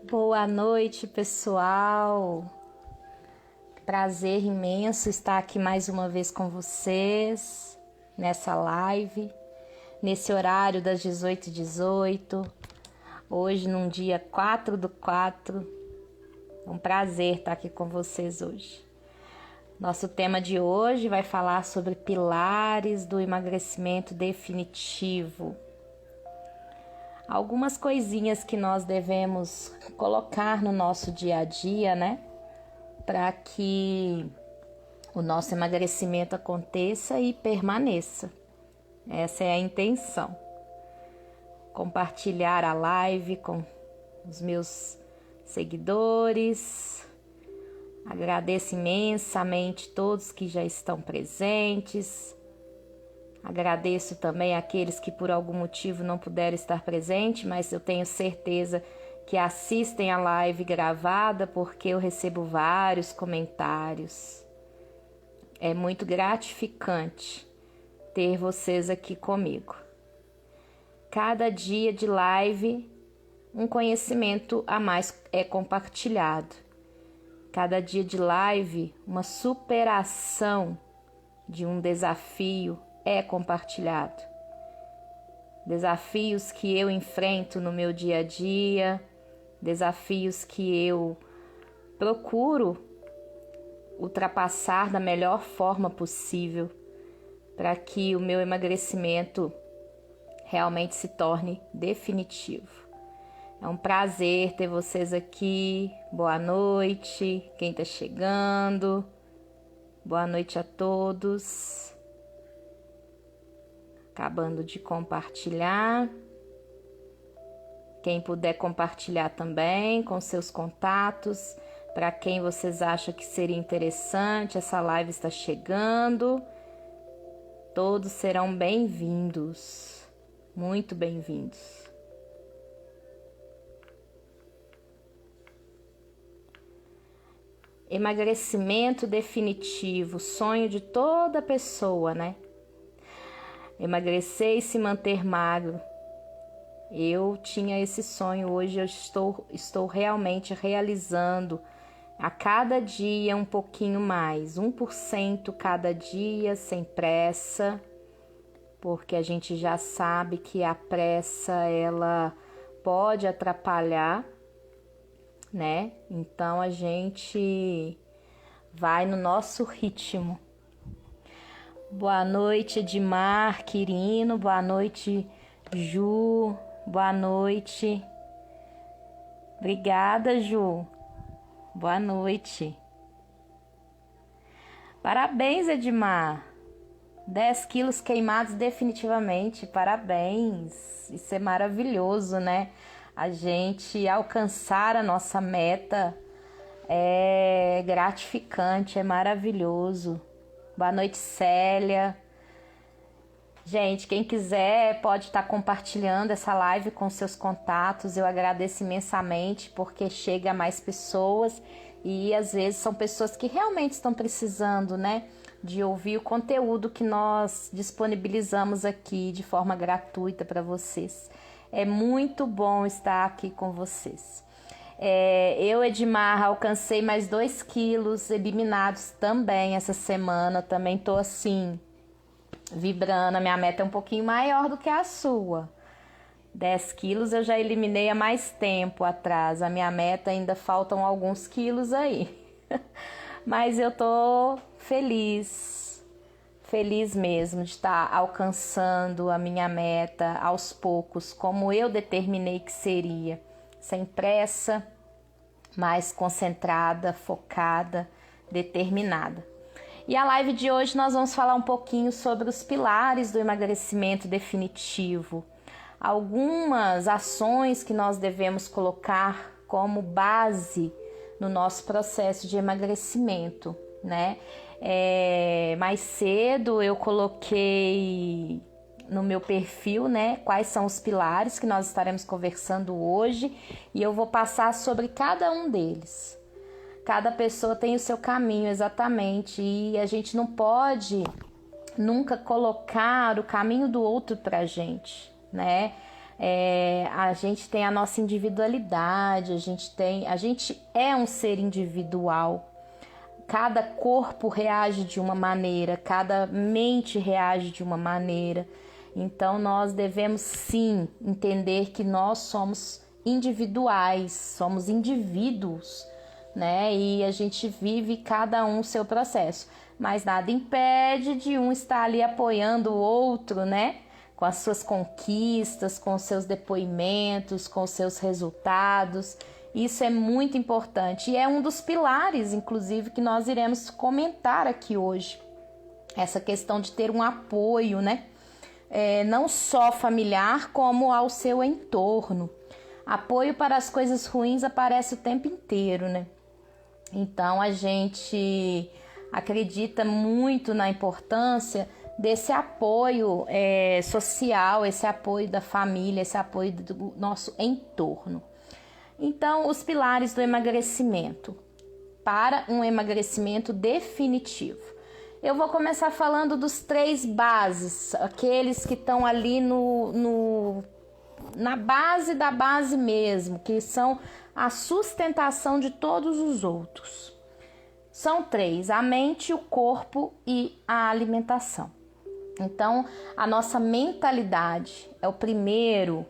Boa noite, pessoal. Prazer imenso estar aqui mais uma vez com vocês nessa live, nesse horário das 18h18, hoje num dia 4/4. É um prazer estar aqui com vocês hoje. Nosso tema de hoje vai falar sobre pilares do emagrecimento definitivo. Algumas coisinhas que nós devemos colocar no nosso dia a dia, né? Para que o nosso emagrecimento aconteça e permaneça. Essa é a intenção. Compartilhar a live com os meus seguidores. Agradeço imensamente todos que já estão presentes. Agradeço também aqueles que por algum motivo não puderam estar presentes, mas eu tenho certeza que assistem a live gravada porque eu recebo vários comentários. É muito gratificante ter vocês aqui comigo. Cada dia de live, um conhecimento a mais é compartilhado. Cada dia de live, uma superação de um desafio é compartilhado. Desafios que eu enfrento no meu dia a dia, desafios que eu procuro ultrapassar da melhor forma possível para que o meu emagrecimento realmente se torne definitivo. É um prazer ter vocês aqui. Boa noite, quem está chegando. Boa noite a todos. Acabando de compartilhar. Quem puder compartilhar também com seus contatos, para quem vocês acham que seria interessante, essa live está chegando. Todos serão bem-vindos, muito bem-vindos. Emagrecimento definitivo, sonho de toda pessoa, né? Emagrecer e se manter magro. Eu tinha esse sonho, hoje eu estou realmente realizando a cada dia um pouquinho mais, 1% cada dia, sem pressa, porque a gente já sabe que a pressa ela pode atrapalhar, né? Então a gente vai no nosso ritmo. Boa noite, Edmar, Quirino, boa noite, Ju, boa noite. Obrigada, Ju. Boa noite. Parabéns, Edmar. 10 quilos queimados definitivamente, parabéns. Isso é maravilhoso, né? A gente alcançar a nossa meta é gratificante, é maravilhoso. Boa noite, Célia. Gente, quem quiser pode estar compartilhando essa live com seus contatos. Eu agradeço imensamente porque chega a mais pessoas e às vezes são pessoas que realmente estão precisando, né, de ouvir o conteúdo que nós disponibilizamos aqui de forma gratuita para vocês. É muito bom estar aqui com vocês. Eu, Edmar, alcancei mais 2 quilos eliminados também essa semana. Também tô assim, vibrando. A minha meta é um pouquinho maior do que a sua. 10 quilos eu já eliminei há mais tempo atrás. A minha meta ainda faltam alguns quilos aí. Mas eu tô feliz mesmo de estar alcançando a minha meta aos poucos, como eu determinei que seria. Sem pressa, mais concentrada, focada, determinada. E a live de hoje nós vamos falar um pouquinho sobre os pilares do emagrecimento definitivo. Algumas ações que nós devemos colocar como base no nosso processo de emagrecimento, né? Mais cedo eu coloquei no meu perfil, né, quais são os pilares que nós estaremos conversando hoje e eu vou passar sobre cada um deles. Cada pessoa tem o seu caminho, exatamente, e a gente não pode nunca colocar o caminho do outro pra gente, né? A gente tem a nossa individualidade, a gente é um ser individual. Cada corpo reage de uma maneira, cada mente reage de uma maneira. Então nós devemos sim entender que nós somos individuais, somos indivíduos, né? E a gente vive cada um seu processo. Mas nada impede de um estar ali apoiando o outro, né? Com as suas conquistas, com os seus depoimentos, com os seus resultados. Isso é muito importante e é um dos pilares, inclusive, que nós iremos comentar aqui hoje. Essa questão de ter um apoio, né? Não só familiar, como ao seu entorno. Apoio para as coisas ruins aparece o tempo inteiro, né? Então, a gente acredita muito na importância desse apoio social, esse apoio da família, esse apoio do nosso entorno. Então, os pilares do emagrecimento, para um emagrecimento definitivo. Eu vou começar falando dos 3 bases, aqueles que estão ali na base da base mesmo, que são a sustentação de todos os outros. São 3, a mente, o corpo e a alimentação. Então, a nossa mentalidade é o primeiro,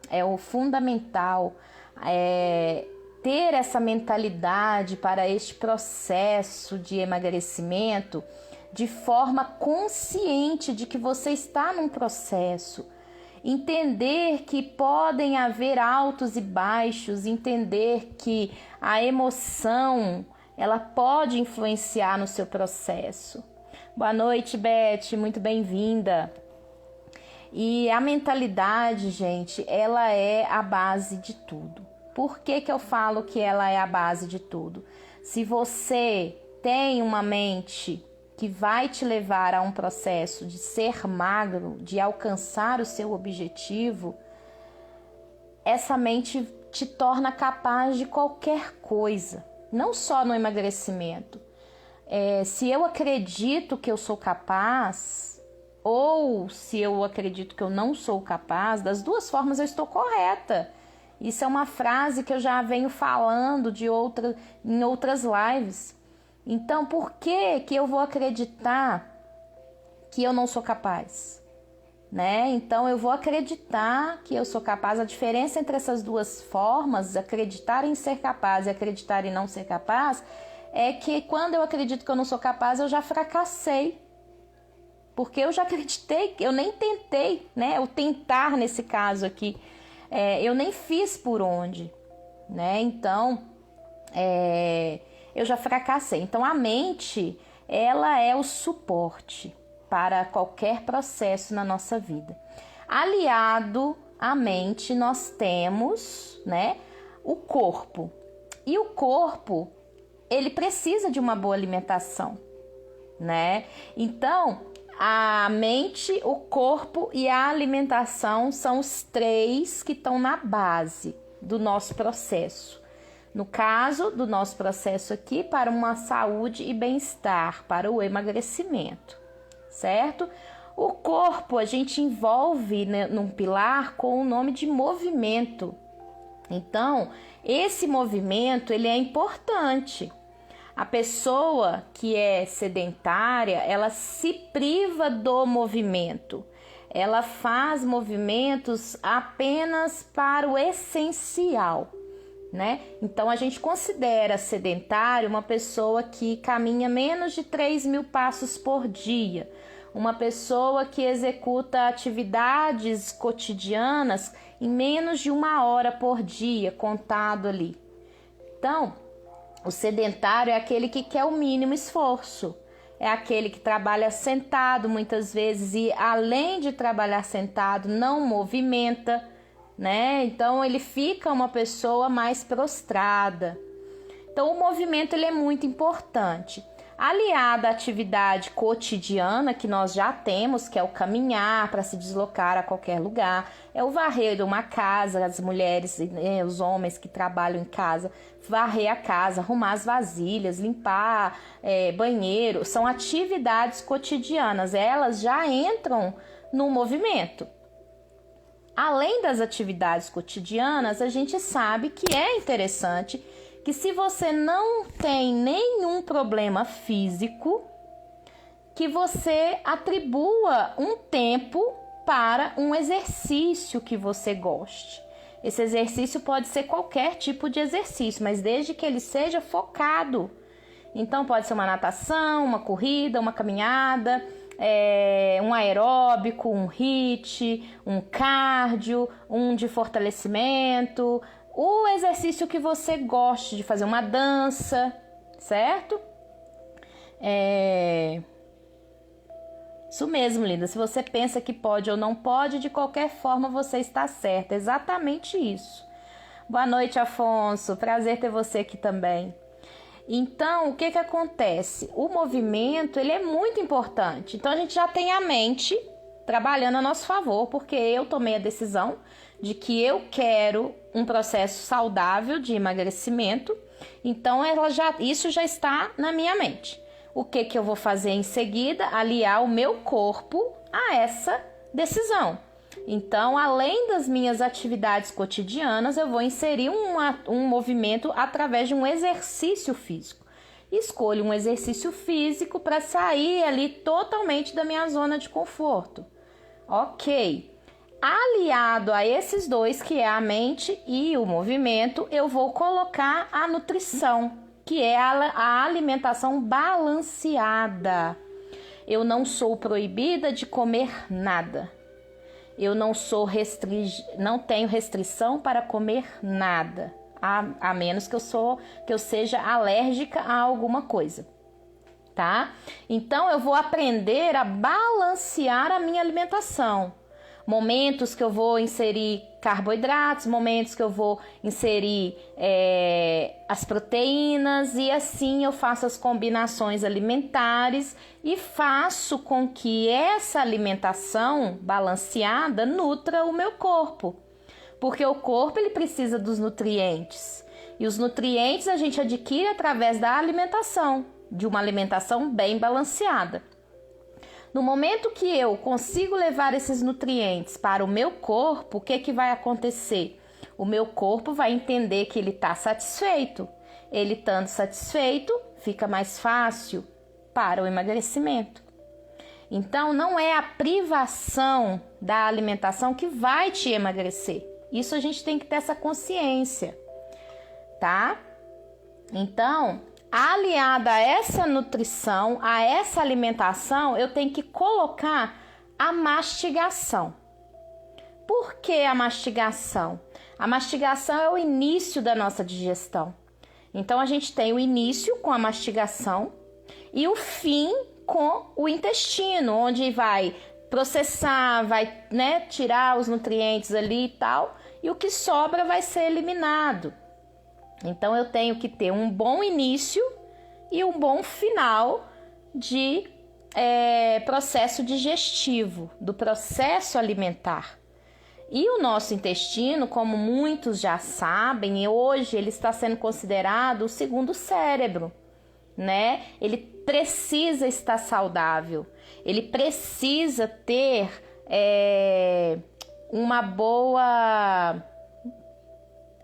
é o fundamental. Ter essa mentalidade para este processo de emagrecimento de forma consciente de que você está num processo, entender que podem haver altos e baixos, entender que a emoção ela pode influenciar no seu processo. Boa noite, Beth, muito bem-vinda. E a mentalidade, gente, ela é a base de tudo. Por que eu falo que ela é a base de tudo? Se você tem uma mente que vai te levar a um processo de ser magro, de alcançar o seu objetivo, essa mente te torna capaz de qualquer coisa, não só no emagrecimento. Se eu acredito que eu sou capaz, ou se eu acredito que eu não sou capaz, das duas formas eu estou correta. Isso é uma frase que eu já venho falando em outras lives. Então, por que eu vou acreditar que eu não sou capaz? Né? Então, eu vou acreditar que eu sou capaz. A diferença entre essas duas formas, acreditar em ser capaz e acreditar em não ser capaz, é que quando eu acredito que eu não sou capaz, eu já fracassei. Porque eu já acreditei, eu nem tentei, né? O tentar nesse caso aqui. Eu nem fiz por onde, né? Então, eu já fracassei. Então, a mente, ela é o suporte para qualquer processo na nossa vida. Aliado à mente, nós temos, né, o corpo. E o corpo, ele precisa de uma boa alimentação, né? Então, a mente, o corpo e a alimentação são os 3 que estão na base do nosso processo. No caso do nosso processo aqui, para uma saúde e bem-estar, para o emagrecimento, certo? O corpo a gente envolve, né, num pilar com o nome de movimento. Então, esse movimento ele é importante. A pessoa que é sedentária, ela se priva do movimento. Ela faz movimentos apenas para o essencial, né? Então, a gente considera sedentário uma pessoa que caminha menos de 3.000 passos por dia. Uma pessoa que executa atividades cotidianas em menos de 1 hora por dia, contado ali. Então, o sedentário é aquele que quer o mínimo esforço. É aquele que trabalha sentado muitas vezes e, além de trabalhar sentado, não movimenta, né? Então, ele fica uma pessoa mais prostrada. Então, o movimento ele é muito importante. Aliado à atividade cotidiana que nós já temos, que é o caminhar para se deslocar a qualquer lugar, é o varrer uma casa, as mulheres e os homens que trabalham em casa, varrer a casa, arrumar as vasilhas, limpar banheiro, são atividades cotidianas, elas já entram no movimento. além das atividades cotidianas, a gente sabe que é interessante que se você não tem nenhum problema físico, que você atribua um tempo para um exercício que você goste. Esse exercício pode ser qualquer tipo de exercício, mas desde que ele seja focado. Então pode ser uma natação, uma corrida, uma caminhada, um aeróbico, um HIIT, um cardio, um de fortalecimento, o exercício que você goste de fazer, uma dança, certo? Isso mesmo, linda. Se você pensa que pode ou não pode, de qualquer forma você está certa. Exatamente isso. Boa noite, Afonso. Prazer ter você aqui também. Então, o que acontece? O movimento, ele é muito importante. Então, a gente já tem a mente trabalhando a nosso favor, porque eu tomei a decisão de que eu quero um processo saudável de emagrecimento. Então, isso já está na minha mente. O que eu vou fazer em seguida? Aliar o meu corpo a essa decisão. Então, além das minhas atividades cotidianas, eu vou inserir um movimento através de um exercício físico. Escolho um exercício físico para sair ali totalmente da minha zona de conforto. Ok. Aliado a esses dois, que é a mente e o movimento, eu vou colocar a nutrição, que é a alimentação balanceada. Eu não sou proibida de comer nada. Eu não tenho restrição para comer nada, a menos que eu seja alérgica a alguma coisa, tá? Então eu vou aprender a balancear a minha alimentação. Momentos que eu vou inserir carboidratos, momentos que eu vou inserir as proteínas, e assim eu faço as combinações alimentares e faço com que essa alimentação balanceada nutra o meu corpo, porque o corpo ele precisa dos nutrientes, e os nutrientes a gente adquire através da alimentação, de uma alimentação bem balanceada. No momento que eu consigo levar esses nutrientes para o meu corpo, o que vai acontecer? O meu corpo vai entender que ele está satisfeito. Ele estando satisfeito, fica mais fácil para o emagrecimento. Então, não é a privação da alimentação que vai te emagrecer. Isso a gente tem que ter essa consciência, tá? Então, aliada a essa nutrição, a essa alimentação, eu tenho que colocar a mastigação. Por que a mastigação? A mastigação é o início da nossa digestão. Então, a gente tem o início com a mastigação e o fim com o intestino, onde vai processar, vai, tirar os nutrientes ali e tal, e o que sobra vai ser eliminado. Então, eu tenho que ter um bom início e um bom final de processo digestivo, do processo alimentar. E o nosso intestino, como muitos já sabem, hoje ele está sendo considerado o segundo cérebro, né? Ele precisa estar saudável, ele precisa ter uma boa...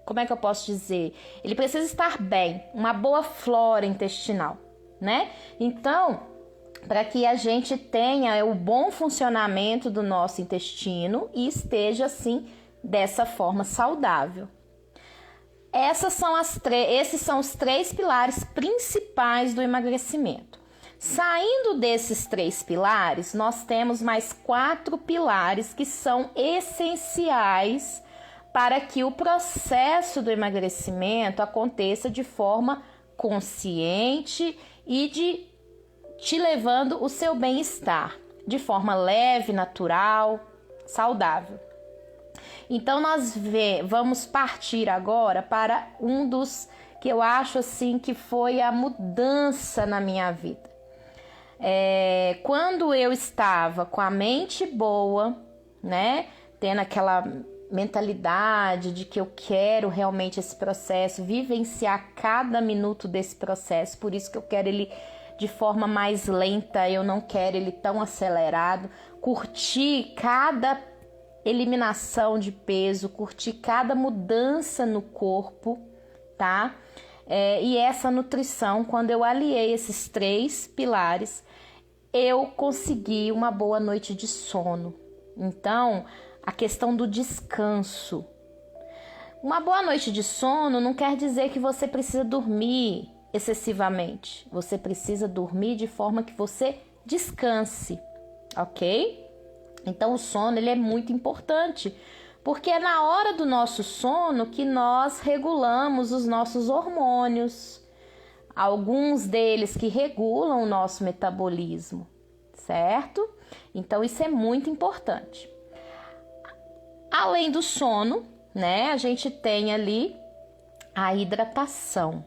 Como é que eu posso dizer? Ele precisa estar bem, uma boa flora intestinal, né? Então, para que a gente tenha o bom funcionamento do nosso intestino e esteja assim, dessa forma saudável. Esses são os 3 pilares principais do emagrecimento. Saindo desses 3 pilares, nós temos mais 4 pilares que são essenciais para que o processo do emagrecimento aconteça de forma consciente e te levando o seu bem-estar, de forma leve, natural, saudável. Então, nós vamos partir agora para um dos que eu acho assim que foi a mudança na minha vida. Quando eu estava com a mente boa, né, tendo aquela mentalidade de que eu quero realmente esse processo, vivenciar cada minuto desse processo, por isso que eu quero ele de forma mais lenta, eu não quero ele tão acelerado, curtir cada eliminação de peso, curtir cada mudança no corpo, tá? E essa nutrição, quando eu aliei esses 3 pilares, eu consegui uma boa noite de sono. Então, a questão do descanso. Uma boa noite de sono não quer dizer que você precisa dormir excessivamente. Você precisa dormir de forma que você descanse, ok? Então, o sono ele é muito importante, porque é na hora do nosso sono que nós regulamos os nossos hormônios. Alguns deles que regulam o nosso metabolismo, certo? Então, isso é muito importante. Além do sono, né, a gente tem ali a hidratação.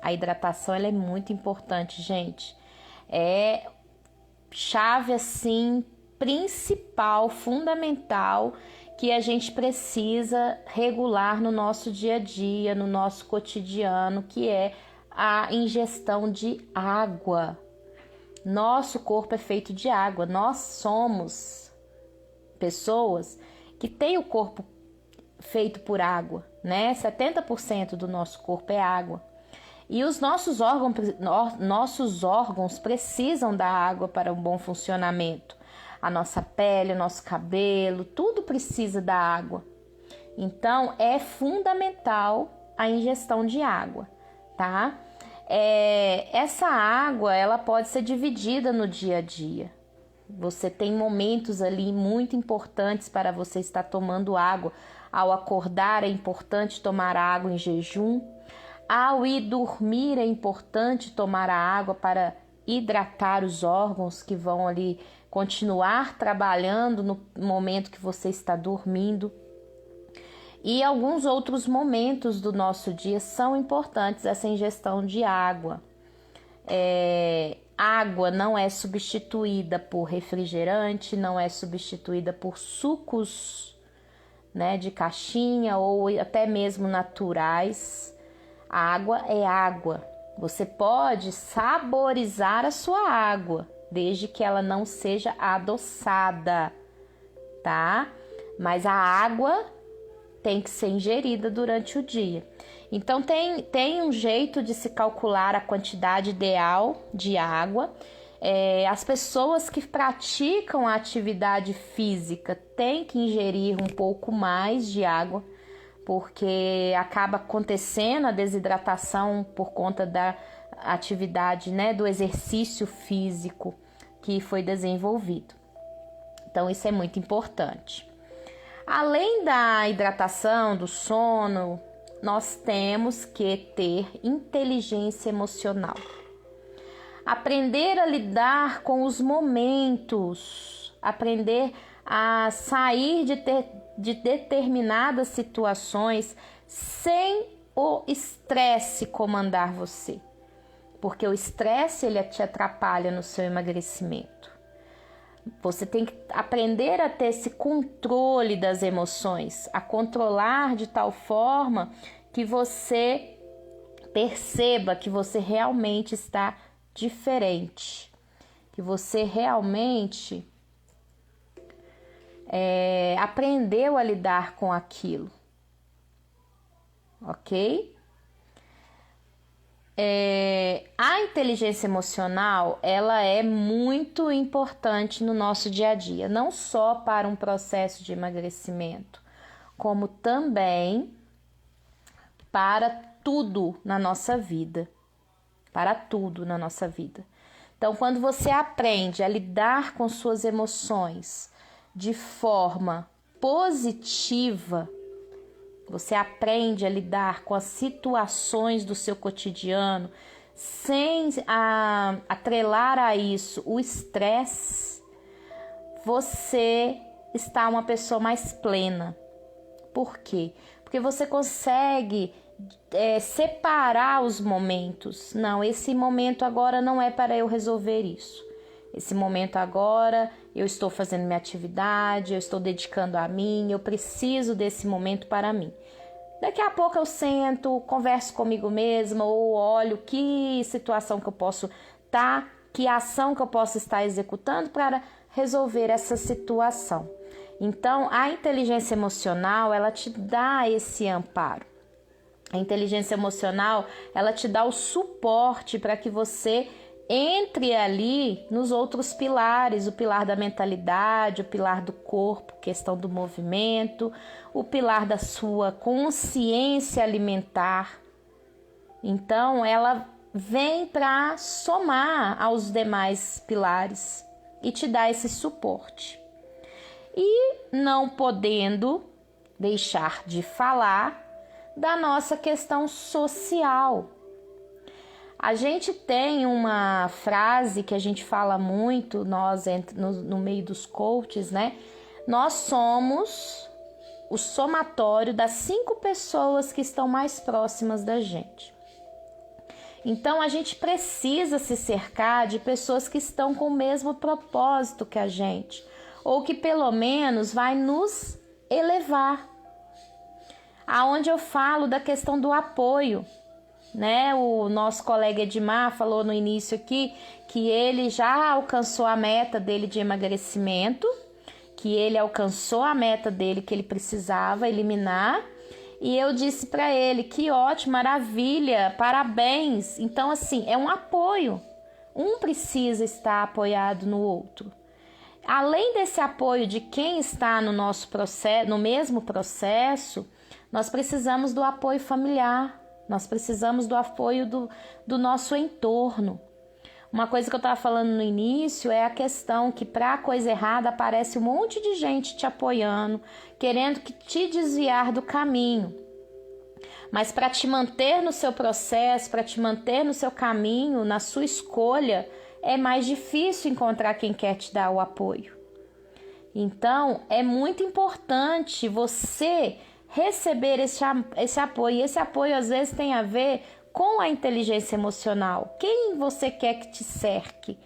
A hidratação ela é muito importante, gente. É chave, assim, principal, fundamental, que a gente precisa regular no nosso dia a dia, no nosso cotidiano, que é a ingestão de água. Nosso corpo é feito de água. Nós somos pessoas que têm o corpo feito por água, né? 70% do nosso corpo é água. E os nossos órgãos precisam da água para um bom funcionamento. A nossa pele, o nosso cabelo, tudo precisa da água. Então, é fundamental a ingestão de água, tá? Essa água, ela pode ser dividida no dia a dia. Você tem momentos ali muito importantes para você estar tomando água. Ao acordar é importante tomar água em jejum. Ao ir dormir é importante tomar a água para hidratar os órgãos que vão ali continuar trabalhando no momento que você está dormindo. E alguns outros momentos do nosso dia são importantes essa ingestão de água. Água não é substituída por refrigerante, não é substituída por sucos, né, de caixinha ou até mesmo naturais. A água é água. Você pode saborizar a sua água, desde que ela não seja adoçada, tá? Mas a água tem que ser ingerida durante o dia. Então, tem um jeito de se calcular a quantidade ideal de água. As pessoas que praticam a atividade física têm que ingerir um pouco mais de água, porque acaba acontecendo a desidratação por conta da atividade, né, do exercício físico que foi desenvolvido. Então, isso é muito importante. Além da hidratação, do sono, nós temos que ter inteligência emocional. Aprender a lidar com os momentos, aprender a sair de determinadas situações sem o estresse comandar você. Porque o estresse ele te atrapalha no seu emagrecimento. Você tem que aprender a ter esse controle das emoções, a controlar de tal forma que você perceba que você realmente está diferente, que você realmente aprendeu a lidar com aquilo, ok? A inteligência emocional, ela é muito importante no nosso dia a dia, não só para um processo de emagrecimento, como também para tudo na nossa vida, Então, quando você aprende a lidar com suas emoções de forma positiva, você aprende a lidar com as situações do seu cotidiano sem atrelar a isso o estresse, você está uma pessoa mais plena. Por quê? Porque você consegue separar os momentos. Não, esse momento agora não é para eu resolver isso. Esse momento agora eu estou fazendo minha atividade, eu estou dedicando a mim, eu preciso desse momento para mim. Daqui a pouco eu sento, converso comigo mesma ou olho que situação que eu posso estar, que ação que eu posso estar executando para resolver essa situação. Então, a inteligência emocional, ela te dá esse amparo. A inteligência emocional, ela te dá o suporte para que você entre ali nos outros pilares, o pilar da mentalidade, o pilar do corpo, questão do movimento, o pilar da sua consciência alimentar. Então, ela vem para somar aos demais pilares e te dar esse suporte. E não podendo deixar de falar da nossa questão social. A gente tem uma frase que a gente fala muito, nós no meio dos coaches, né? Nós somos o somatório das 5 pessoas que estão mais próximas da gente. Então, a gente precisa se cercar de pessoas que estão com o mesmo propósito que a gente, ou que pelo menos vai nos elevar. Aonde eu falo da questão do apoio, né? O nosso colega Edmar falou no início aqui que ele já alcançou a meta dele de emagrecimento, que ele alcançou a meta dele que ele precisava eliminar, e eu disse para ele que ótimo, maravilha, parabéns. Então, assim, é um apoio. Um precisa estar apoiado no outro. Além desse apoio de quem está no nosso processo, no mesmo processo, nós precisamos do apoio familiar. Nós precisamos do apoio do nosso entorno. Uma coisa que eu estava falando no início é a questão que para a coisa errada aparece um monte de gente te apoiando, querendo que te desviar do caminho. Mas para te manter no seu processo, para te manter no seu caminho, na sua escolha, é mais difícil encontrar quem quer te dar o apoio. Então, é muito importante você receber esse apoio. E esse apoio às vezes tem a ver com a inteligência emocional. Quem você quer que te cerque?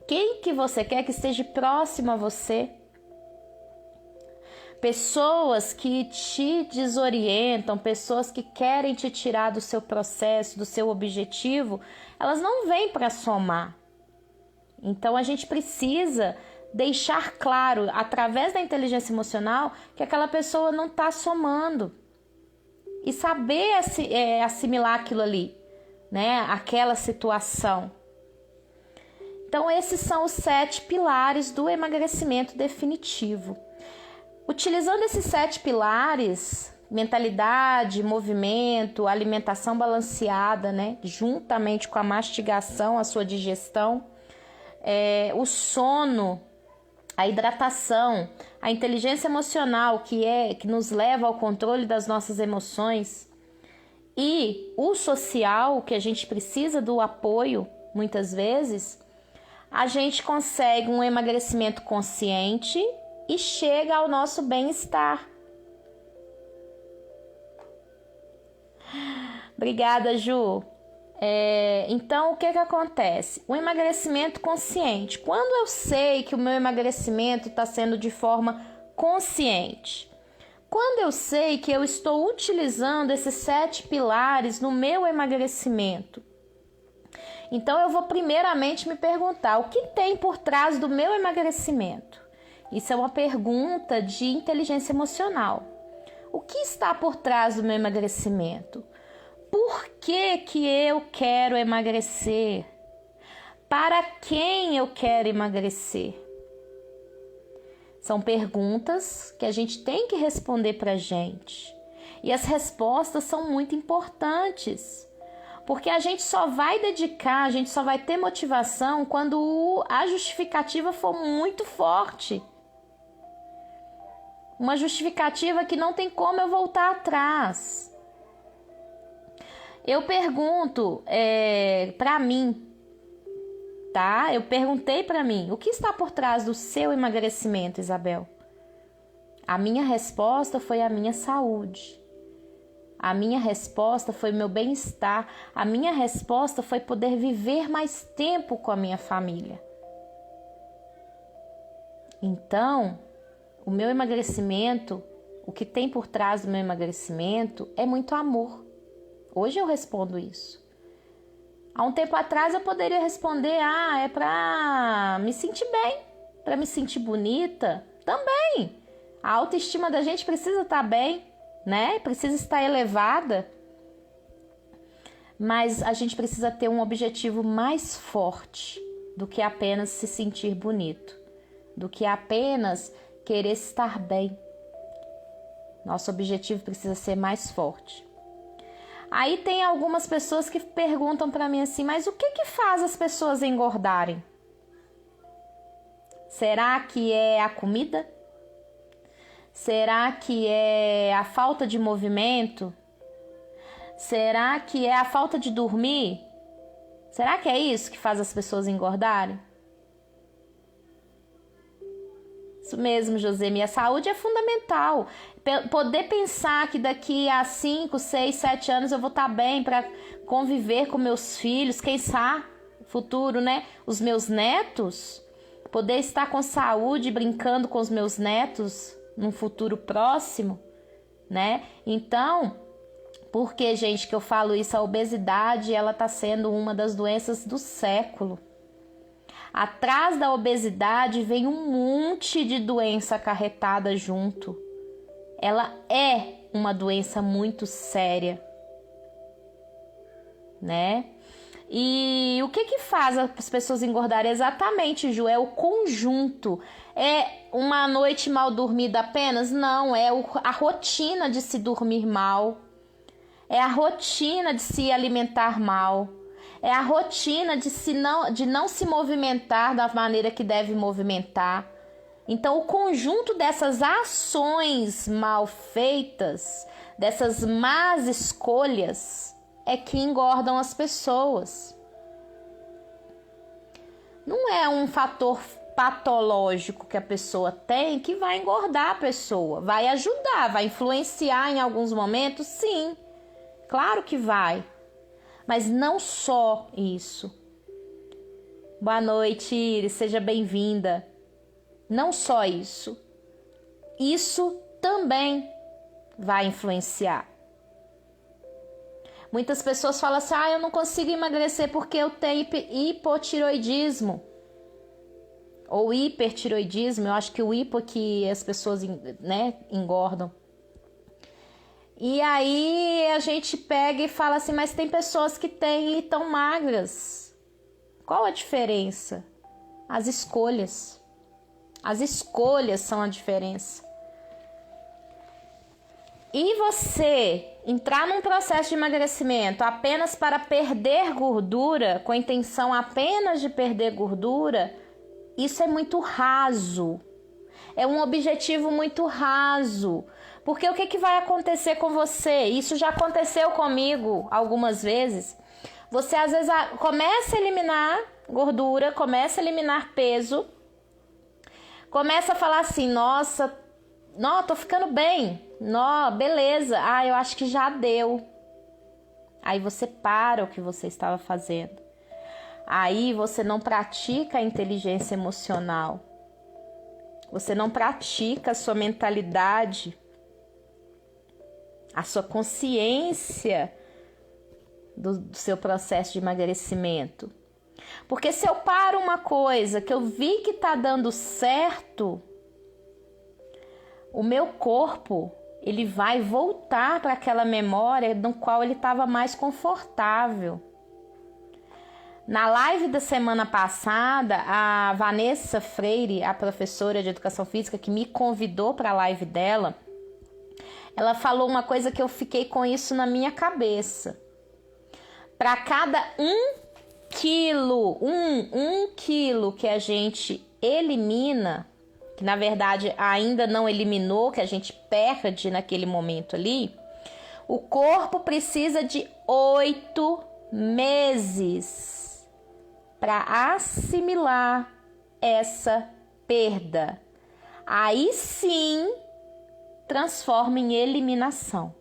Quem que você quer que esteja próximo a você? Pessoas que te desorientam, pessoas que querem te tirar do seu processo, do seu objetivo, elas não vêm para somar. Então a gente precisa deixar claro, através da inteligência emocional, que aquela pessoa não está somando. E saber assimilar aquilo ali, né? Aquela situação. Então, esses são os 7 pilares do emagrecimento definitivo. Utilizando esses 7 pilares, mentalidade, movimento, alimentação balanceada, né? Juntamente com a mastigação, a sua digestão, o sono, a hidratação, a inteligência emocional, que nos leva ao controle das nossas emoções, e o social, que a gente precisa do apoio, muitas vezes, a gente consegue um emagrecimento consciente e chega ao nosso bem-estar. Obrigada, Ju. Então, o que acontece? O emagrecimento consciente. Quando eu sei que o meu emagrecimento está sendo de forma consciente? Quando eu sei que eu estou utilizando esses 7 pilares no meu emagrecimento? Então, eu vou primeiramente me perguntar, o que tem por trás do meu emagrecimento? Isso é uma pergunta de inteligência emocional. O que está por trás do meu emagrecimento? Por que eu quero emagrecer? Para quem eu quero emagrecer? São perguntas que a gente tem que responder para a gente. E as respostas são muito importantes. Porque a gente só vai dedicar, a gente só vai ter motivação quando a justificativa for muito forte. Uma justificativa que não tem como eu voltar atrás. Eu pergunto para mim, tá? Eu perguntei para mim, o que está por trás do seu emagrecimento, Isabel? A minha resposta foi a minha saúde. A minha resposta foi meu bem-estar. A minha resposta foi poder viver mais tempo com a minha família. Então, o meu emagrecimento, o que tem por trás do meu emagrecimento é muito amor. Hoje eu respondo isso. Há um tempo atrás eu poderia responder, é para me sentir bem, para me sentir bonita, Também. A autoestima da gente precisa estar bem, né? Precisa estar elevada. Mas a gente precisa ter um objetivo mais forte do que apenas se sentir bonito, do que apenas querer estar bem. Nosso objetivo precisa ser mais forte. Aí tem algumas pessoas que perguntam para mim assim, mas o que faz as pessoas engordarem? Será que é a comida? Será que é a falta de movimento? Será que é a falta de dormir? Será que é isso que faz as pessoas engordarem? Isso mesmo, José. Minha saúde é fundamental. Poder pensar que daqui a 5, 6, 7 anos eu vou estar bem para conviver com meus filhos, quem sabe, futuro, né? Os meus netos. Poder estar com saúde, brincando com os meus netos num futuro próximo, né? Então, por que, gente, que eu falo isso? A obesidade, ela está sendo uma das doenças do século. Atrás da obesidade vem um monte de doença acarretada junto. Ela é uma doença muito séria, né? E o que faz as pessoas engordarem? Exatamente, Ju, é o conjunto. É uma noite mal dormida apenas? Não, é a rotina de se dormir mal. É a rotina de se alimentar mal. É a rotina de não se movimentar da maneira que deve movimentar. Então, o conjunto dessas ações mal feitas, dessas más escolhas, é que engordam as pessoas. Não é um fator patológico que a pessoa tem que vai engordar a pessoa. Vai ajudar, vai influenciar em alguns momentos, sim. Claro que vai. Mas não só isso. Boa noite, Iris, seja bem-vinda. Não só isso. Isso também vai influenciar. Muitas pessoas falam assim, eu não consigo emagrecer porque eu tenho hipotiroidismo. Ou hipertiroidismo, eu acho que o hipo que as pessoas, né, engordam. E aí a gente pega e fala assim, mas tem pessoas que têm e estão magras. Qual a diferença? As escolhas. As escolhas são a diferença. E você entrar num processo de emagrecimento apenas para perder gordura, com a intenção apenas de perder gordura, isso é muito raso. É um objetivo muito raso. Porque o que vai acontecer com você? Isso já aconteceu comigo algumas vezes. Você às vezes começa a eliminar gordura, começa a eliminar peso, começa a falar assim, nossa, não, tô ficando bem, não, beleza, eu acho que já deu. Aí você para o que você estava fazendo. Aí você não pratica a inteligência emocional. Você não pratica a sua mentalidade, a sua consciência do seu processo de emagrecimento. Porque se eu paro uma coisa que eu vi que está dando certo, o meu corpo, ele vai voltar para aquela memória no qual ele estava mais confortável. Na live da semana passada, a Vanessa Freire, a professora de educação física que me convidou para a live dela, ela falou uma coisa que eu fiquei com isso na minha cabeça. Para cada 1 quilo que a gente elimina, que na verdade ainda não eliminou, que a gente perde naquele momento ali, o corpo precisa de 8 meses para assimilar essa perda. Aí sim transforma em eliminação.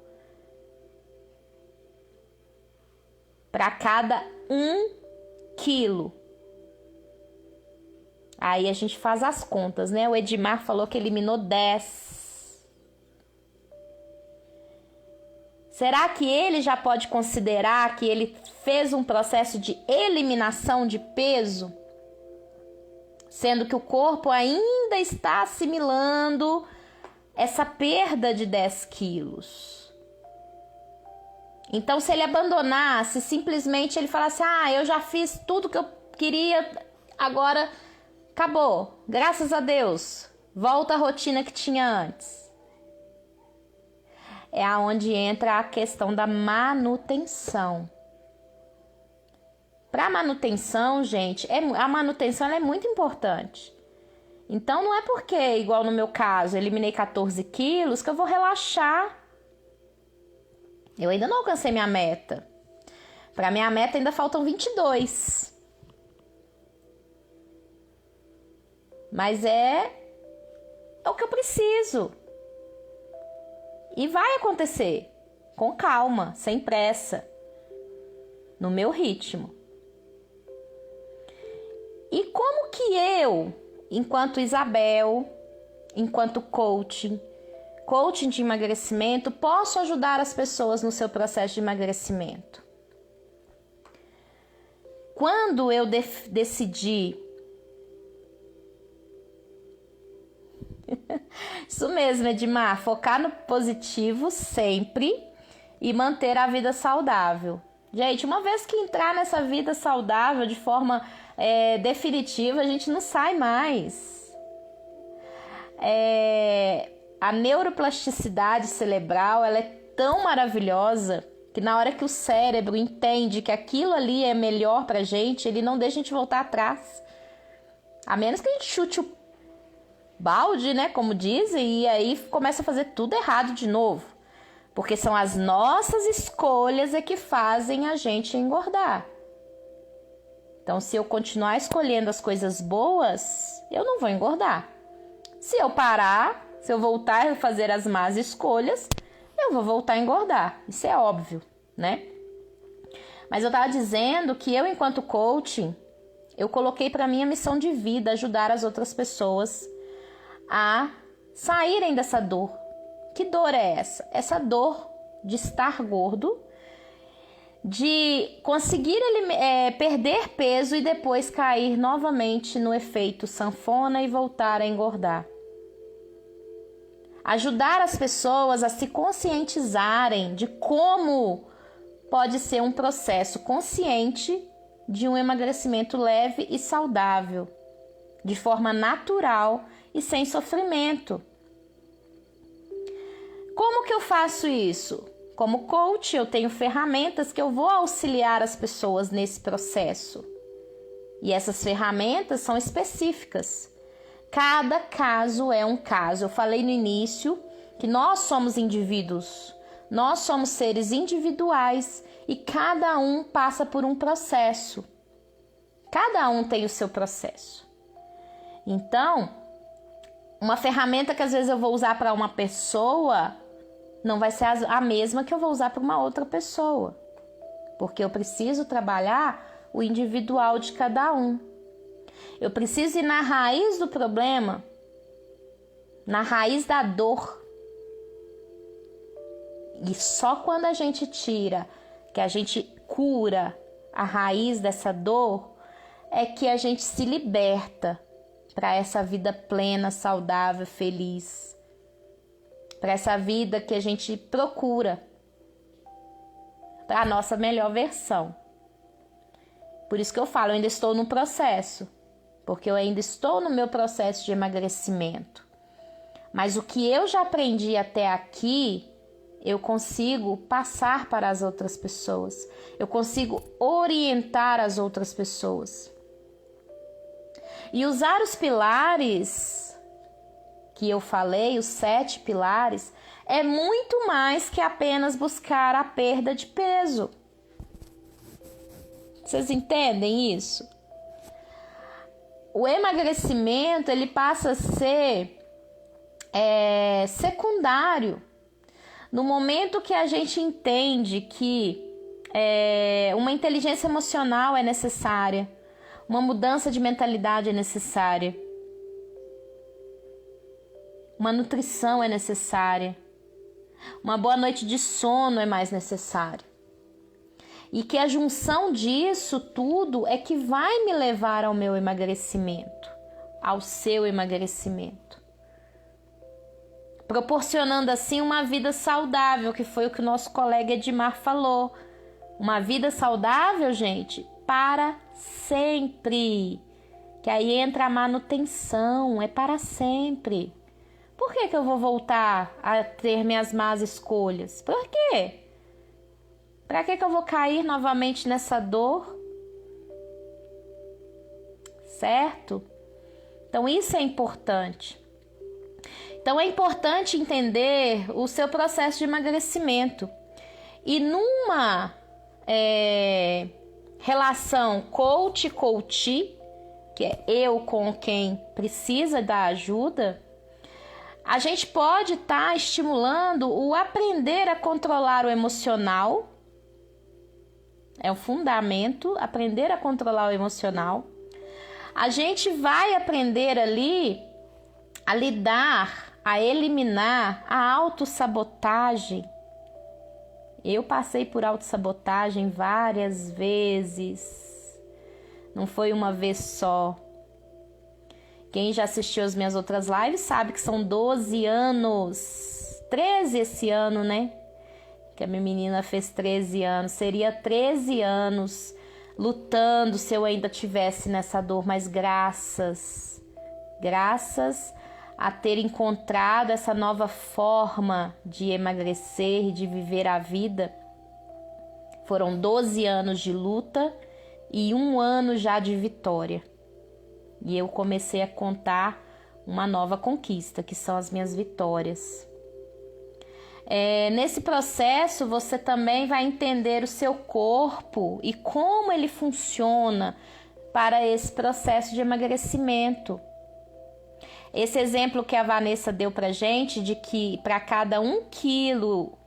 Para cada 1 quilo. Aí a gente faz as contas, né? O Edmar falou que eliminou 10. Será que ele já pode considerar que ele fez um processo de eliminação de peso? sendo que o corpo ainda está assimilando essa perda de 10 quilos. Então, se ele abandonasse, simplesmente ele falasse, eu já fiz tudo que eu queria, agora acabou, graças a Deus, volta à rotina que tinha antes. É aonde entra a questão da manutenção. Para manutenção, gente, a manutenção ela é muito importante. Então, não é porque, igual no meu caso, eu eliminei 14 quilos, que eu vou relaxar. Eu ainda não alcancei minha meta. Para minha meta ainda faltam 22. Mas é o que eu preciso. E vai acontecer com calma, sem pressa, no meu ritmo. E como que eu, enquanto Isabel, enquanto coaching de emagrecimento, posso ajudar as pessoas no seu processo de emagrecimento? Quando eu decidi isso mesmo, Edmar, focar no positivo sempre e manter a vida saudável. Gente, uma vez que entrar nessa vida saudável de forma definitiva, a gente não sai mais. A neuroplasticidade cerebral, ela é tão maravilhosa que na hora que o cérebro entende que aquilo ali é melhor pra gente, ele não deixa a gente voltar atrás. A menos que a gente chute o balde, né, como dizem, e aí começa a fazer tudo errado de novo. Porque são as nossas escolhas que fazem a gente engordar. Então, se eu continuar escolhendo as coisas boas, eu não vou engordar. Se eu parar, se eu voltar a fazer as más escolhas, eu vou voltar a engordar. Isso é óbvio, né? Mas eu estava dizendo que eu, enquanto coaching, eu coloquei para mim a missão de vida ajudar as outras pessoas a saírem dessa dor. Que dor é essa? Essa dor de estar gordo, de conseguir perder peso e depois cair novamente no efeito sanfona e voltar a engordar. Ajudar as pessoas a se conscientizarem de como pode ser um processo consciente de um emagrecimento leve e saudável, de forma natural e sem sofrimento. Como que eu faço isso? Como coach, eu tenho ferramentas que eu vou auxiliar as pessoas nesse processo. E essas ferramentas são específicas. Cada caso é um caso. Eu falei no início que nós somos indivíduos, nós somos seres individuais e cada um passa por um processo. Cada um tem o seu processo. Então, uma ferramenta que às vezes eu vou usar para uma pessoa não vai ser a mesma que eu vou usar para uma outra pessoa. Porque eu preciso trabalhar o individual de cada um. Eu preciso ir na raiz do problema, na raiz da dor. E só quando a gente tira, que a gente cura a raiz dessa dor, é que a gente se liberta para essa vida plena, saudável, feliz. Para essa vida que a gente procura, para a nossa melhor versão. Por isso que eu falo, eu ainda estou no processo, porque eu ainda estou no meu processo de emagrecimento. Mas o que eu já aprendi até aqui, eu consigo passar para as outras pessoas. Eu consigo orientar as outras pessoas. E usar os pilares que eu falei, os 7 pilares, é muito mais que apenas buscar a perda de peso. Vocês entendem isso? O emagrecimento, ele passa a ser secundário. No momento que a gente entende que uma inteligência emocional é necessária, uma mudança de mentalidade é necessária, uma nutrição é necessária, uma boa noite de sono é mais necessária. E que a junção disso tudo é que vai me levar ao meu emagrecimento. ao seu emagrecimento, proporcionando assim uma vida saudável, que foi o que o nosso colega Edmar falou. Uma vida saudável, gente, para sempre. Que aí entra a manutenção, é para sempre. Por que eu vou voltar a ter minhas más escolhas? Por quê? Para que eu vou cair novamente nessa dor? Certo? Então isso é importante. Então é importante entender o seu processo de emagrecimento. E numa relação coach-coachee, que é eu com quem precisa da ajuda, a gente pode estar estimulando o aprender a controlar o emocional. É um fundamento, aprender a controlar o emocional. A gente vai aprender ali a lidar, a eliminar a autossabotagem. Eu passei por autossabotagem várias vezes. Não foi uma vez só. Quem já assistiu as minhas outras lives sabe que são 12 anos. 13 esse ano, né? Que a minha menina fez 13 anos. Seria 13 anos lutando se eu ainda tivesse nessa dor. Mas graças a ter encontrado essa nova forma de emagrecer e de viver a vida, foram 12 anos de luta e 1 ano já de vitória. E eu comecei a contar uma nova conquista, que são as minhas vitórias. Nesse processo, você também vai entender o seu corpo e como ele funciona para esse processo de emagrecimento. Esse exemplo que a Vanessa deu pra gente, de que para cada 1 quilo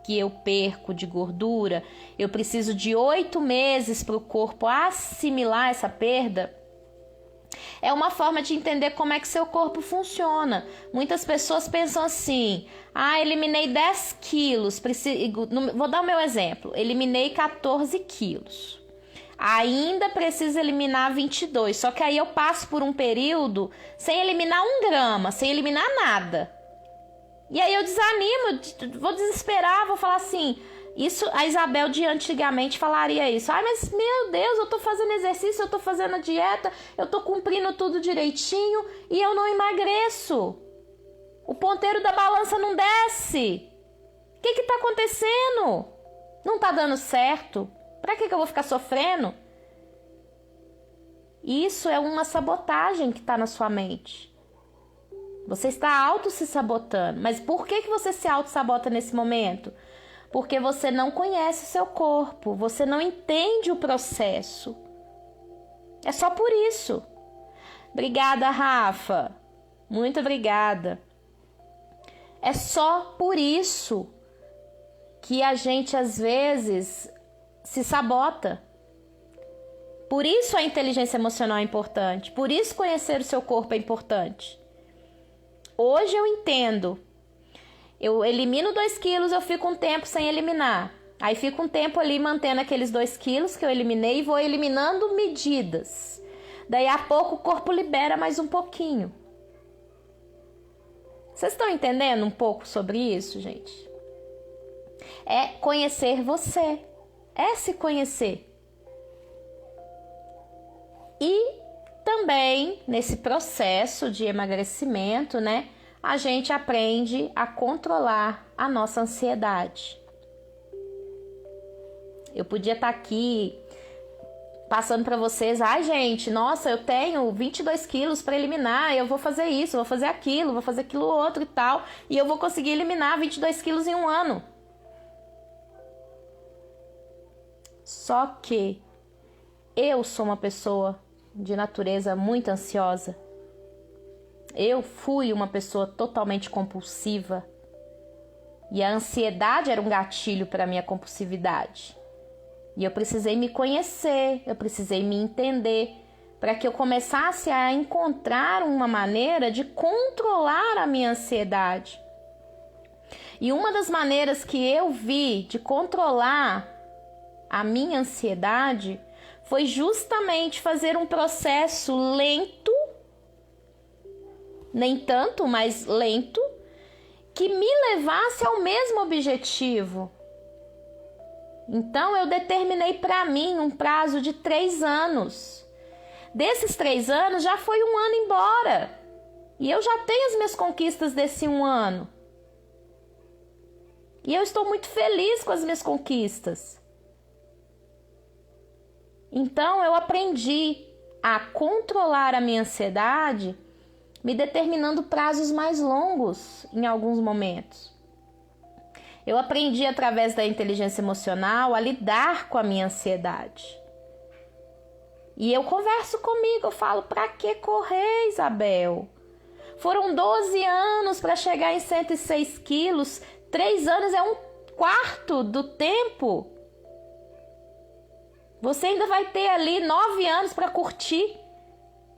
que eu perco de gordura, eu preciso de 8 meses para o corpo assimilar essa perda, é uma forma de entender como é que seu corpo funciona. Muitas pessoas pensam assim: eliminei 10 quilos, vou dar o meu exemplo, eliminei 14 quilos. Ainda preciso eliminar 22, só que aí eu passo por um período sem eliminar 1 grama, sem eliminar nada. E aí eu desanimo, vou desesperar, vou falar assim, isso a Isabel de antigamente falaria isso. Mas meu Deus, eu tô fazendo exercício, eu tô fazendo a dieta, eu tô cumprindo tudo direitinho e eu não emagreço. O ponteiro da balança não desce. O que tá acontecendo? Não tá dando certo. Pra que eu vou ficar sofrendo? Isso é uma sabotagem que está na sua mente. Você está se sabotando. Mas por que você se auto-sabota nesse momento? Porque você não conhece o seu corpo. Você não entende o processo. É só por isso. Obrigada, Rafa. Muito obrigada. É só por isso que a gente, às vezes, se sabota. Por isso a inteligência emocional é importante. Por isso conhecer o seu corpo é importante. Hoje eu entendo. Eu elimino 2 quilos, eu fico um tempo sem eliminar. Aí fico um tempo ali mantendo aqueles 2 quilos que eu eliminei e vou eliminando medidas. Daí a pouco o corpo libera mais um pouquinho. Vocês estão entendendo um pouco sobre isso, gente? É conhecer você. É se conhecer. E também, nesse processo de emagrecimento, né, a gente aprende a controlar a nossa ansiedade. Eu podia estar aqui passando para vocês, gente, nossa, eu tenho 22 quilos para eliminar, eu vou fazer isso, vou fazer aquilo outro e tal, e eu vou conseguir eliminar 22 quilos em 1 ano. Só que eu sou uma pessoa de natureza muito ansiosa. Eu fui uma pessoa totalmente compulsiva. E a ansiedade era um gatilho para a minha compulsividade. E eu precisei me conhecer, eu precisei me entender, para que eu começasse a encontrar uma maneira de controlar a minha ansiedade. E uma das maneiras que eu vi de controlar a minha ansiedade foi justamente fazer um processo lento nem tanto, mas lento, que me levasse ao mesmo objetivo. Então eu determinei para mim um prazo de 3 anos. Desses 3 anos já foi 1 ano embora. E eu já tenho as minhas conquistas desse 1 ano. E eu estou muito feliz com as minhas conquistas. Então eu aprendi a controlar a minha ansiedade, me determinando prazos mais longos em alguns momentos. Eu aprendi através da inteligência emocional a lidar com a minha ansiedade. E eu converso comigo, eu falo, pra que correr, Isabel? Foram 12 anos para chegar em 106 quilos, 3 anos é 1/4 do tempo. Você ainda vai ter ali 9 anos para curtir,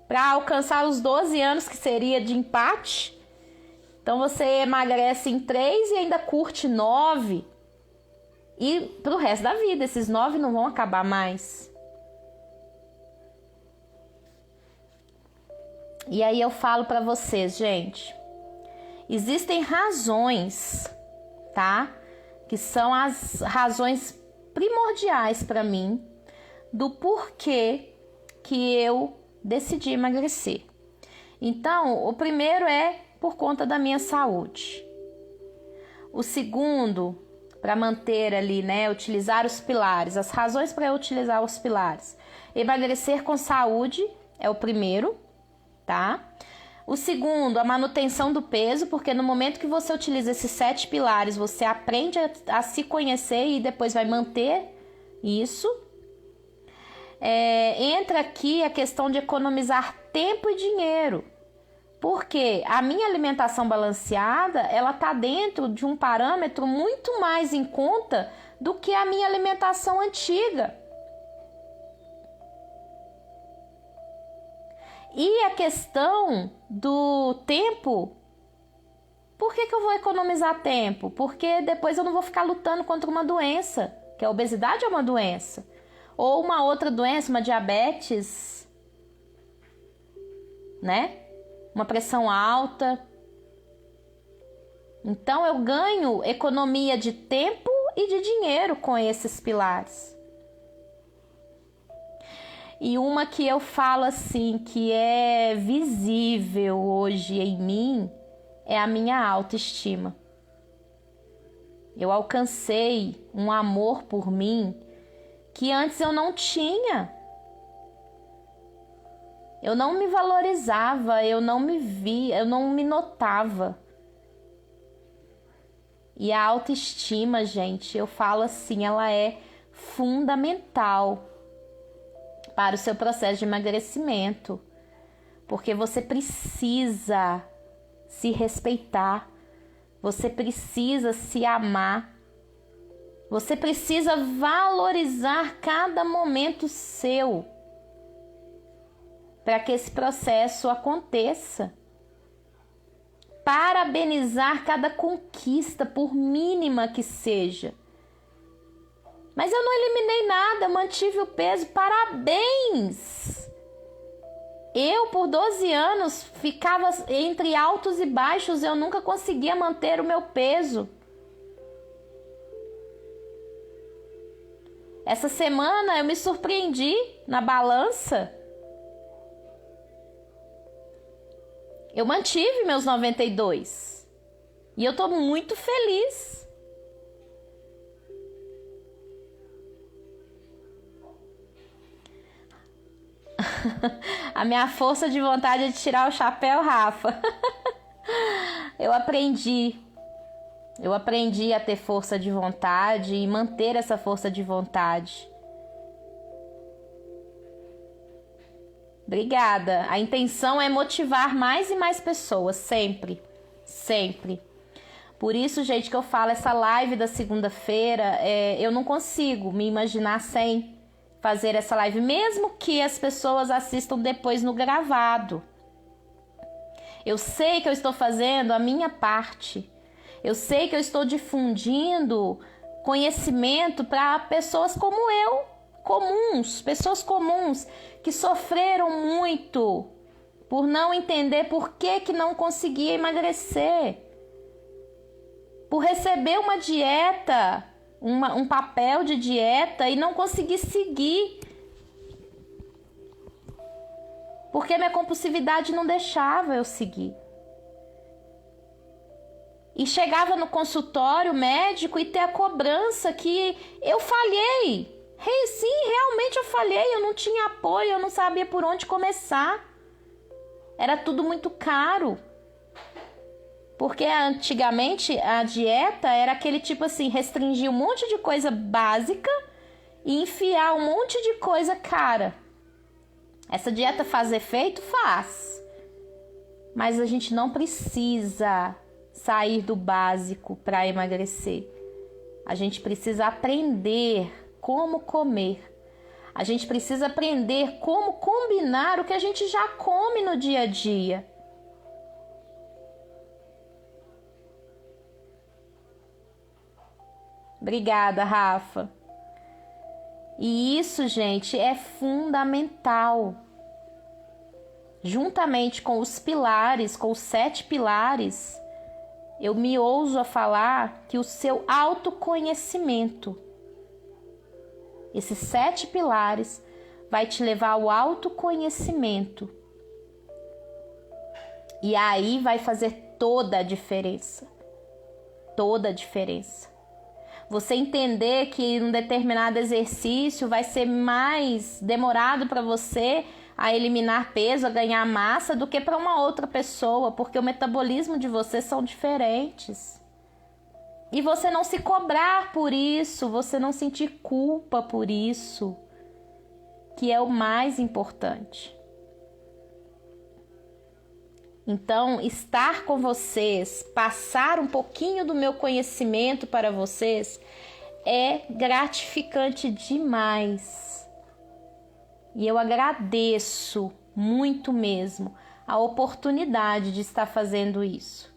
para alcançar os 12 anos que seria de empate. Então você emagrece em 3 e ainda curte 9. E pro resto da vida, esses 9 não vão acabar mais. E aí eu falo para vocês, gente, existem razões, tá? Que são as razões primordiais para mim do porquê que eu decidi emagrecer. Então, o primeiro é por conta da minha saúde. O segundo, para manter ali, né, utilizar os pilares, as razões para eu utilizar os pilares. Emagrecer com saúde é o primeiro, tá? O segundo, a manutenção do peso, porque no momento que você utiliza esses 7 pilares, você aprende a se conhecer e depois vai manter isso. Entra aqui a questão de economizar tempo e dinheiro. Porque a minha alimentação balanceada, ela tá dentro de um parâmetro muito mais em conta do que a minha alimentação antiga. E a questão do tempo, por que eu vou economizar tempo? Porque depois eu não vou ficar lutando contra uma doença, que a obesidade é uma doença. Ou uma outra doença, uma diabetes, né? Uma pressão alta. Então eu ganho economia de tempo e de dinheiro com esses pilares. E uma que eu falo assim, que é visível hoje em mim, é a minha autoestima. Eu alcancei um amor por mim que antes eu não tinha. Eu não me valorizava, eu não me via, eu não me notava. E a autoestima, gente, eu falo assim, ela é fundamental para o seu processo de emagrecimento, porque você precisa se respeitar, você precisa se amar, você precisa valorizar cada momento seu para que esse processo aconteça. Parabenizar cada conquista, por mínima que seja. Mas eu não eliminei nada, eu mantive o peso, parabéns! Eu, por 12 anos, ficava entre altos e baixos, eu nunca conseguia manter o meu peso. Essa semana eu me surpreendi na balança. Eu mantive meus 92 e eu tô muito feliz. A minha força de vontade é de tirar o chapéu, Rafa. Eu aprendi a ter força de vontade e manter essa força de vontade. Obrigada. A intenção é motivar mais e mais pessoas, sempre, sempre. Por isso, gente, que eu falo, essa live da segunda-feira, eu não consigo me imaginar sem fazer essa live, mesmo que as pessoas assistam depois no gravado. Eu sei que eu estou fazendo a minha parte. Eu sei que eu estou difundindo conhecimento para pessoas como eu, pessoas comuns, que sofreram muito por não entender por que não conseguia emagrecer, por receber uma dieta, um papel de dieta e não conseguir seguir, porque minha compulsividade não deixava eu seguir. E chegava no consultório médico e ter a cobrança que eu falhei. Sim, realmente eu falhei, eu não tinha apoio, eu não sabia por onde começar. Era tudo muito caro. Porque antigamente a dieta era aquele tipo assim, restringir um monte de coisa básica e enfiar um monte de coisa cara. Essa dieta faz efeito? Faz. Mas a gente não precisa sair do básico para emagrecer. A gente precisa aprender como comer. A gente precisa aprender como combinar o que a gente já come no dia a dia. Obrigada, Rafa. E isso, gente, é fundamental. Juntamente com os pilares, com os 7 pilares, eu me ouso a falar que o seu autoconhecimento, esses 7 pilares, vai te levar ao autoconhecimento. E aí vai fazer toda a diferença. Toda a diferença. Você entender que um determinado exercício vai ser mais demorado para você a eliminar peso, a ganhar massa, do que para uma outra pessoa, porque o metabolismo de vocês são diferentes. E você não se cobrar por isso, você não sentir culpa por isso, que é o mais importante. Então, estar com vocês, passar um pouquinho do meu conhecimento para vocês é gratificante demais. E eu agradeço muito mesmo a oportunidade de estar fazendo isso.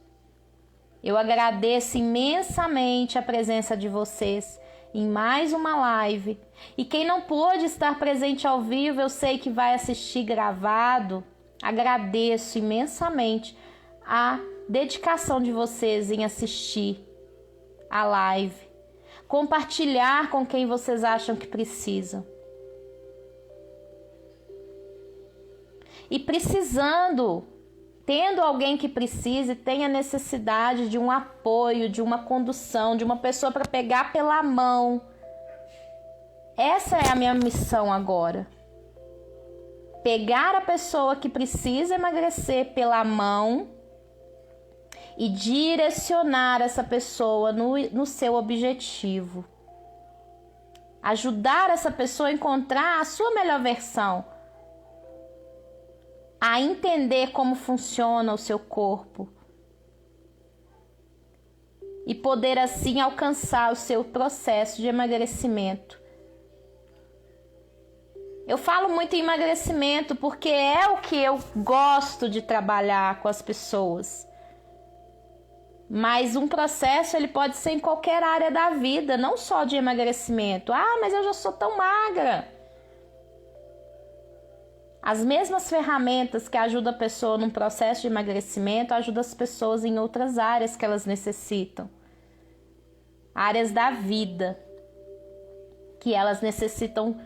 Eu agradeço imensamente a presença de vocês em mais uma live. E quem não pôde estar presente ao vivo, eu sei que vai assistir gravado. Agradeço imensamente a dedicação de vocês em assistir a live, compartilhar com quem vocês acham que precisam. E precisando, tendo alguém que precise, tenha necessidade de um apoio, de uma condução, de uma pessoa para pegar pela mão. Essa é a minha missão agora. Pegar a pessoa que precisa emagrecer pela mão e direcionar essa pessoa no seu objetivo. Ajudar essa pessoa a encontrar a sua melhor versão. A entender como funciona o seu corpo. E poder assim alcançar o seu processo de emagrecimento. Eu falo muito em emagrecimento porque é o que eu gosto de trabalhar com as pessoas. Mas um processo ele pode ser em qualquer área da vida, não só de emagrecimento. Ah, mas eu já sou tão magra. As mesmas ferramentas que ajudam a pessoa num processo de emagrecimento ajudam as pessoas em outras áreas que elas necessitam. Áreas da vida que elas necessitam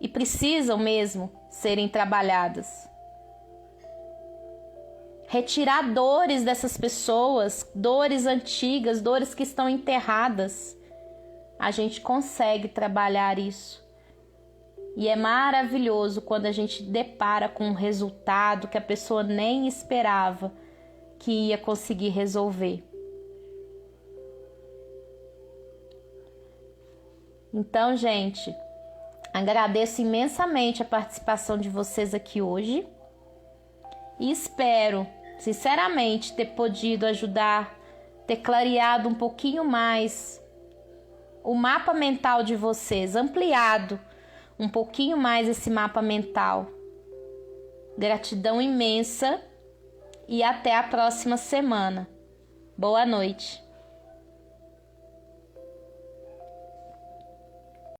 e precisam mesmo serem trabalhadas. Retirar dores dessas pessoas, dores antigas, dores que estão enterradas. A gente consegue trabalhar isso. E é maravilhoso quando a gente depara com um resultado que a pessoa nem esperava que ia conseguir resolver. Então, gente, agradeço imensamente a participação de vocês aqui hoje e espero, sinceramente, ter podido ajudar, ter clareado um pouquinho mais o mapa mental de vocês, ampliado um pouquinho mais esse mapa mental. Gratidão imensa e até a próxima semana. Boa noite.